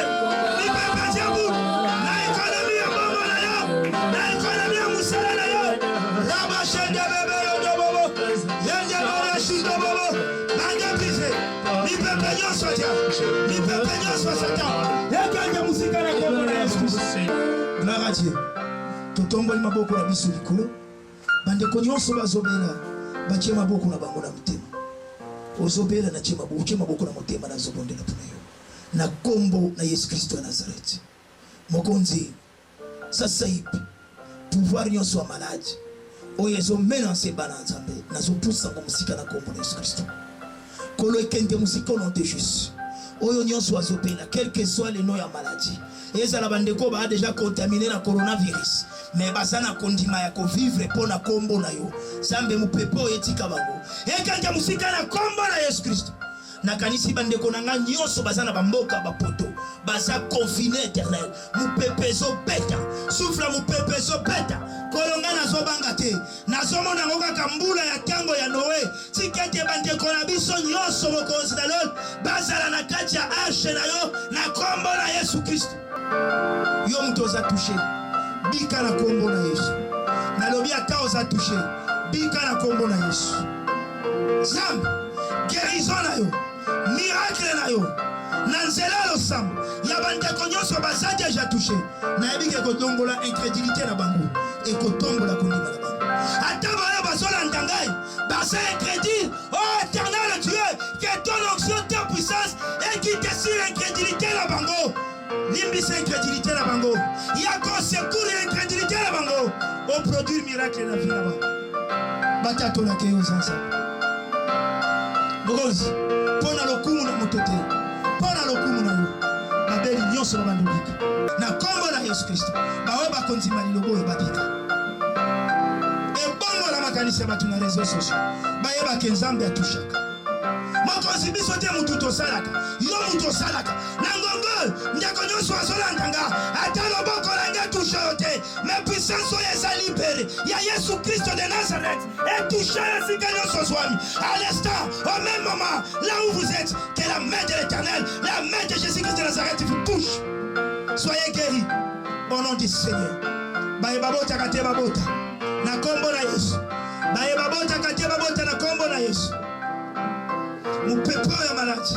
Gloire à Dieu. Totomboli maboko na biso likolo. Bandeko nyonso bazobela batie maboko na bango na motema. Ozobela na tie maboko na motema na zobondela mpona yo. Na kombo na Yesu Kristo wa Nazareth. Mokonzi sasa hivi pouvoir nyonso ya maladi oyo ezomena bana nzambe nazopusa ngo musika na kombo na Yesu Kristo. Kolo ekende musika au nom de Jésus. Oyo nyonso azobela quel que soit le nom ya maladie. Ezala bandeko ba déjà contaminé na coronavirus. Mais basana kondima ya ko vivre pona kombo na yo. Zambe mupepo etika bango. Ekende musika na kombo na Yesu Kristo. Na kanisi bandeko nanga nyonso bazana bamboka bapoto. Baza confiné éternel. Mupepezo beta. Souffle mupepezo beta. Kolonga nazo banga te. Nazo mona ngoka kambula ya tango ya Noé. Tikete bandeko na biso nyonso mokonzi na lol. Bazala na kati ya ashe na yo na kombo na Yesu Kristo. Yo mtu oza touché. Bika na kombo na Yesu. Na lobi ata oza touché. Bika na kombo na Yesu. Zambe. Guérison na yo. Miracle na yo. Nanzela lo sam. Ya bandeko nyonso baza déjà touché. Na yebike kotongola incrédulité na bango. Et kotongola kondima na bango. Ata bayo bazola ntangai. Basa incrédule. Oh éternel Dieu. Que ton onction, ta puissance. Et qui te sur incrédulité na bango. Limbisa incrédulité na bango. Yako secours incrédulité na bango. O produire miracle na vie na bango. Batato na keyo zansa. Bogozi. Pona lokumu na motote. Pona lokumu na yo. Babeli nyonso na bandolika. Na kombo na Yesu Kristo. Bawe bakonzima lilobo ebabika. Ebongo la makanisa batu na réseaux sociaux. Bayeba ke Nzambe atushaka. Mokonzi biso te mutu tosalaka. Yo mutu osalaka. Nangongo ndeko nyonso azolanganga. Ata loboko langa touche te. Mais puissance oyo eza libéré. Ya Yesu Christ de Nazareth. Et touche esika nyonso swami. À l'instant, au même moment, là où vous êtes, que la main de l'Éternel, la main de Jésus-Christ de Nazareth vous touche. Soyez guéris au nom du Seigneur. Baye babota kate babota. Na kombo na Yesu. Baye babota kate babota na kombo na Yesu. Mupepo ya maladi.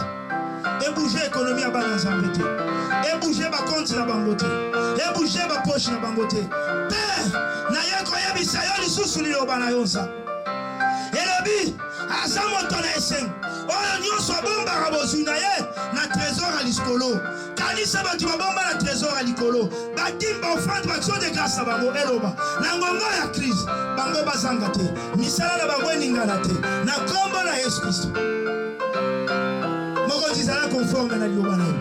Et bouger l'économie à Banazambete. Et bouger ma compte na bangote. Et bouger ma poche na bangote. Père, na yako ya bisayo li susu li obana yonsa. Et le bi, azamoto na eseng. Oyo nyonso bomba rabozu na ye na trésor à liskolo. Kanisa batu bomba na trésor à likolo. Batimba offrande baction de grâce à bango eloba. Na ngongo ya crise, bango bazanga te. Misala na bango ningana te. Na kombo na Yesu Kristo. Mokonzi zala conforme na liloba na yo.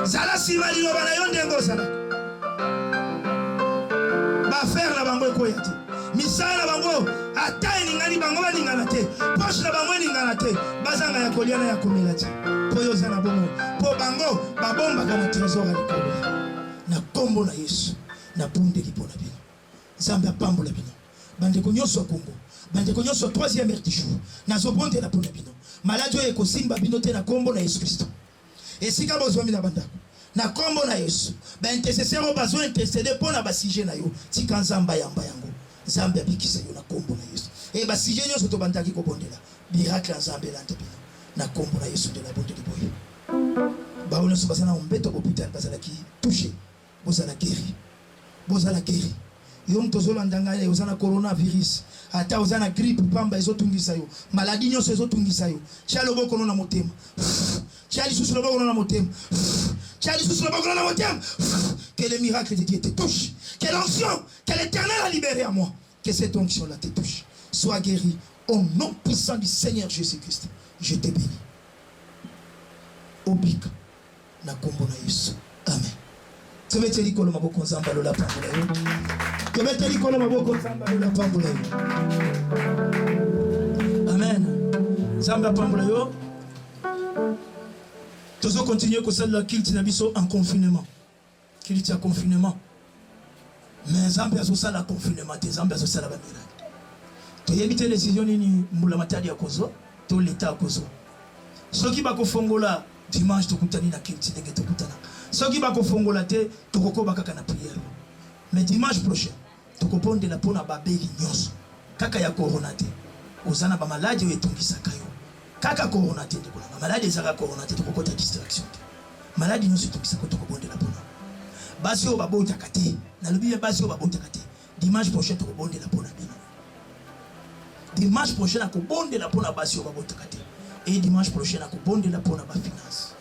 Zala sima liloba na yo ndengo zala. Ba faire na bango ekoya te. Misala na bango ata eningani bango baningana te. Poche na bango eningana te. Bazanga ya kolia na ya komela te. Po yo zana bongo. Po bango babombaka na trésor ya likolo. Na kombo na Yesu. Na bunde lipona bino. Nzambe apambola bino. Bandeko nyonso ya Kongo. Bandeko nyonso 3e heure du jour. Nazobonde la pona bino. Maladi oyo ekosimba bino te na kombo na Yesu Kristo. esika bozwami na bandako na kombo na Yesu ba intercesseur bazo intercéder pour na ba sujet na yo tika nzamba yamba yango nzambe abikisa yo na kombo na Yesu ba sujet nyonso to bandaki ko bondela miracle nzambe la ntepela na kombo na Yesu de la bonté de boye ba ona so basana ombeto hôpital basala ki touché bozala guéri yo mtozolanda ngai ozana coronavirus ata ozana grippe pamba ezotungisa yo maladie nyonso ezotungisa yo tia loboko na motema tia lisusu loboko na motema que le miracle de Dieu te touche, que l'onction, que l'Éternel a libéré à moi, que cette onction là te touche. Sois guéri au nom puissant du Seigneur Jésus-Christ. Je te bénis. Obika na kombo na Yesu. Amen. Tobeteli kolo maboko nzamba lola pambula yo. Tobeteli kolo maboko nzamba lola pambula yo. Amen. Nzamba pambula yo. Tous continuer comme ça la culte na biso en confinement. Culte en confinement. Mais Zambia so ça la confinement, tes Zambia so ça la miracle. To yebite décision ni mbula matadi ya kozo, to l'état kozo. Soki ba ko fongola dimanche to kutani na culte ndenge to kutana. Soki ba ko fongola te to kokoba kaka na prière. Mais dimanche prochain, to koponde la pona babeli nyonso. Kaka ya corona te. Ozana ba maladie etungisa kayo. Kaka corona te ndiko na maladie ezaka corona te to kokota distraction. Maladie nyonso etungisa ko to kobonde la pona. Basi o babota kate. Na lobi basi o babota kate. Dimanche prochain to kobonde la pona bino. Dimanche prochain à kobonde la pona basi o babota kate. Et dimanche prochain à kobonde la pona ba finance.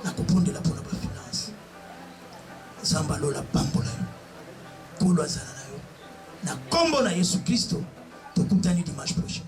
Na kobonde la pona ba finance. Zamba lola pambola yo. Kolo azala na yo. Na kombo na Yesu Kristo to kutani dimanche prochain.